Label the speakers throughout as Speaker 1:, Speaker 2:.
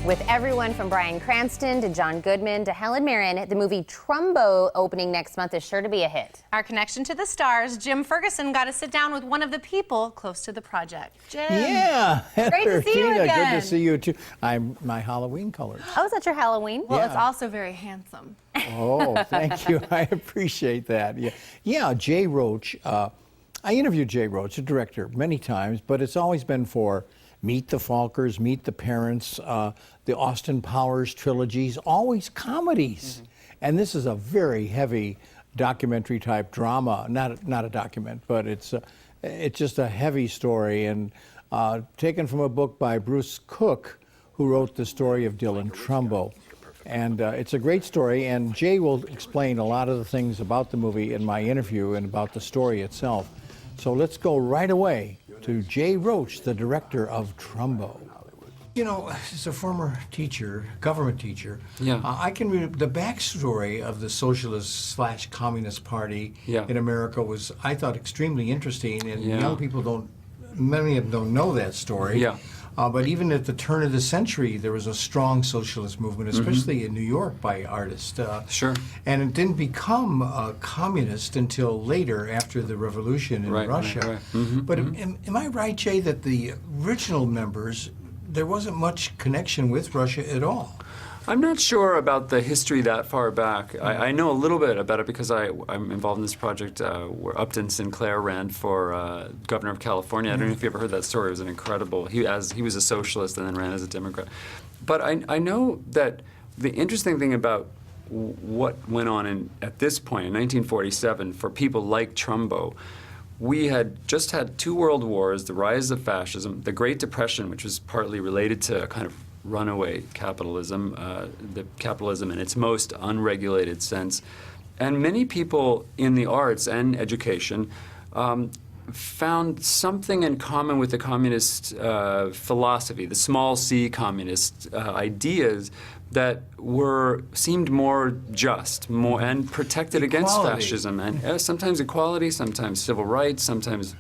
Speaker 1: With everyone from Bryan Cranston to John Goodman to Helen Mirren, the movie Trumbo opening next month is sure to be a hit.
Speaker 2: Our connection to the stars, Jim Ferguson, got to sit down with one of the people close to the project. Jim.
Speaker 3: Yeah.
Speaker 2: Great to see you again.
Speaker 3: Good to see you too. I'm my Halloween colors.
Speaker 1: Oh, is that your Halloween?
Speaker 2: Well,
Speaker 3: Yeah.
Speaker 2: it's also very handsome.
Speaker 3: Oh, thank you. I appreciate that. Yeah, Jay Roach. I interviewed Jay Roach, the director, many times, but it's always been for Meet the Falkers, Meet the Parents, the Austin Powers trilogies, always comedies. Mm-hmm. And this is a very heavy documentary type drama. Not a document, but it's just a heavy story, and taken from a book by Bruce Cook, who wrote the story of Dylan Trumbo. And it's a great story, and Jay will explain a lot of the things about the movie in my interview and about the story itself. So let's go right away to Jay Roach, the director of Trumbo. You know, as a former teacher, government teacher, I can read the backstory of the Socialist/Communist Party in America was, I thought, extremely interesting, and young people many of them don't know that story. But even at the turn of the century, there was a strong socialist movement, especially in New York by artists. And it didn't become communist until later, after the revolution in Russia. But am I right, Jay, that the original members, there wasn't much connection with Russia at all?
Speaker 4: I'm not sure about the history that far back. I know a little bit about it because I'm involved in this project where Upton Sinclair ran for governor of California. I don't know if you ever heard that story. It was an incredible. He was a socialist and then ran as a Democrat. But I know that the interesting thing about what went on at this point in 1947 for people like Trumbo, we had just had 2 world wars, the rise of fascism, the Great Depression, which was partly related to kind of runaway capitalism, the capitalism in its most unregulated sense. And many people in the arts and education found something in common with the communist philosophy, the small c communist ideas that seemed more just, and protected against fascism, and sometimes equality, sometimes civil rights, sometimes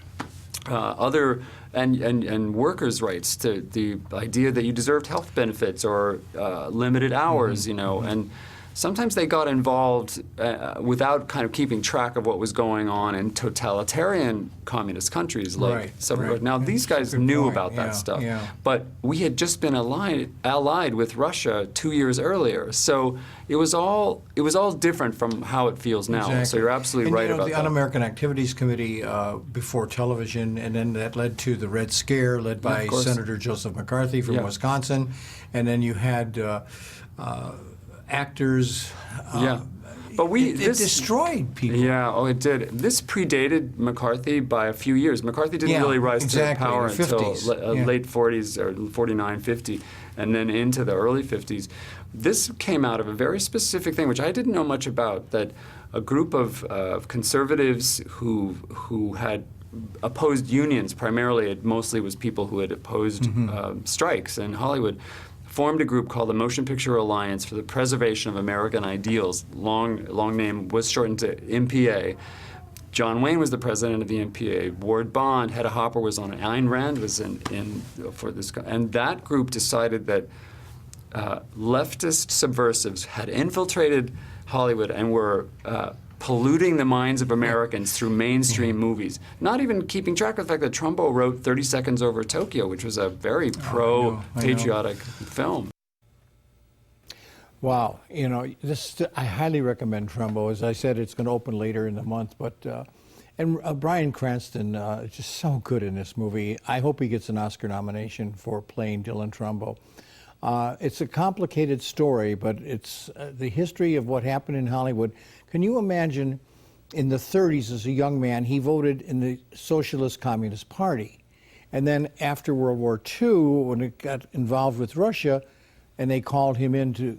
Speaker 4: other and workers' rights, to the idea that you deserved health benefits or limited hours, you know, and sometimes they got involved without kind of keeping track of what was going on in totalitarian communist countries like Now, these guys knew about that stuff, but we had just been allied with Russia 2 years earlier, so it was all different from how it feels now. So you're absolutely right about
Speaker 3: the
Speaker 4: that.
Speaker 3: Un-American Activities Committee before television, and then that led to the Red Scare, led by Senator Joseph McCarthy from Wisconsin, and then you had actors.
Speaker 4: But
Speaker 3: it destroyed people.
Speaker 4: Yeah, oh, it did. This predated McCarthy by a few years. McCarthy didn't really rise to power until late 40s, or 49, 50, and then into the early 50s. This came out of a very specific thing, which I didn't know much about, that a group of conservatives who had opposed unions, primarily it mostly was people who had opposed strikes in Hollywood, formed a group called the Motion Picture Alliance for the Preservation of American Ideals. Long name was shortened to MPA. John Wayne was the president of the MPA. Ward Bond, Hedda Hopper was on it. Ayn Rand was in for this. And that group decided that leftist subversives had infiltrated Hollywood and were polluting the minds of Americans through mainstream movies, not even keeping track of the fact that Trumbo wrote 30 Seconds Over Tokyo, which was a very pro-patriotic film.
Speaker 3: Wow, you know, I highly recommend Trumbo. As I said, it's going to open later in the month, but and Bryan Cranston is just so good in this movie. I hope he gets an Oscar nomination for playing Dylan Trumbo. It's a complicated story, but it's the history of what happened in Hollywood. Can you imagine, in the 30s, as a young man, he voted in the Socialist Communist Party. And then after World War II, when it got involved with Russia, and they called him into,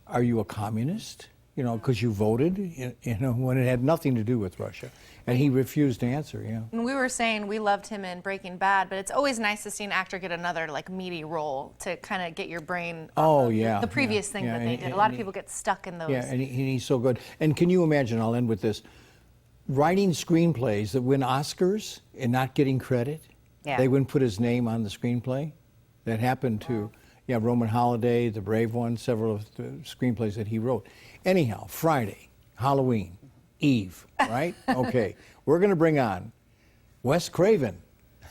Speaker 3: are you a communist? You know, because you voted, you know, when it had nothing to do with Russia. And he refused to answer, And
Speaker 2: we were saying we loved him in Breaking Bad, but it's always nice to see an actor get another, like, meaty role to kind of get your brain off of the previous thing that they did. A lot of people get stuck in those.
Speaker 3: Yeah, and he's so good. And can you imagine, I'll end with this, writing screenplays that win Oscars and not getting credit? They wouldn't put his name on the screenplay? That happened to, Yeah, Roman Holiday, The Brave One, several of the screenplays that he wrote. Anyhow, Friday, Halloween, Eve, right? Okay, we're going to bring on Wes Craven.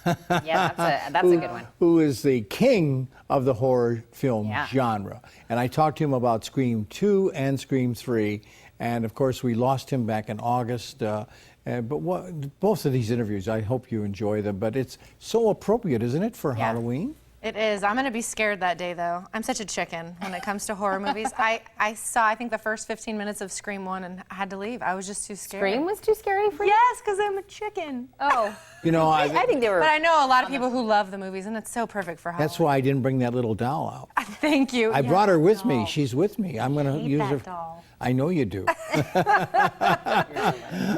Speaker 1: Yeah, that's a good one.
Speaker 3: Who is the king of the horror film genre. And I talked to him about Scream 2 and Scream 3. And of course, we lost him back in August. Both of these interviews, I hope you enjoy them. But it's so appropriate, isn't it, for Halloween?
Speaker 2: It is. I'm going to be scared that day, though. I'm such a chicken when it comes to horror movies. I saw, I think, the first 15 minutes of Scream 1 and I had to leave. I was just too scared.
Speaker 1: Scream was too scary for you?
Speaker 2: Yes, because I'm a chicken.
Speaker 1: Oh.
Speaker 3: You know,
Speaker 1: I think they were.
Speaker 2: But I know a lot of people who love the movies, and it's so perfect for Halloween.
Speaker 3: That's why I didn't bring that little doll out.
Speaker 2: Thank you.
Speaker 3: I brought her with me. She's with me. I'm going to use her.
Speaker 2: Doll.
Speaker 3: I know you do.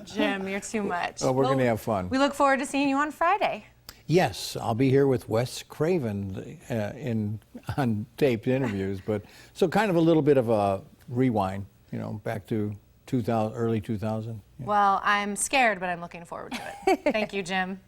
Speaker 2: Jim, you're too much.
Speaker 3: Oh, we're going to have fun.
Speaker 2: We look forward to seeing you on Friday.
Speaker 3: Yes, I'll be here with Wes Craven on taped interviews, but so kind of a little bit of a rewind, back to early 2000.
Speaker 2: Well, I'm scared, but I'm looking forward to it. Thank you, Jim.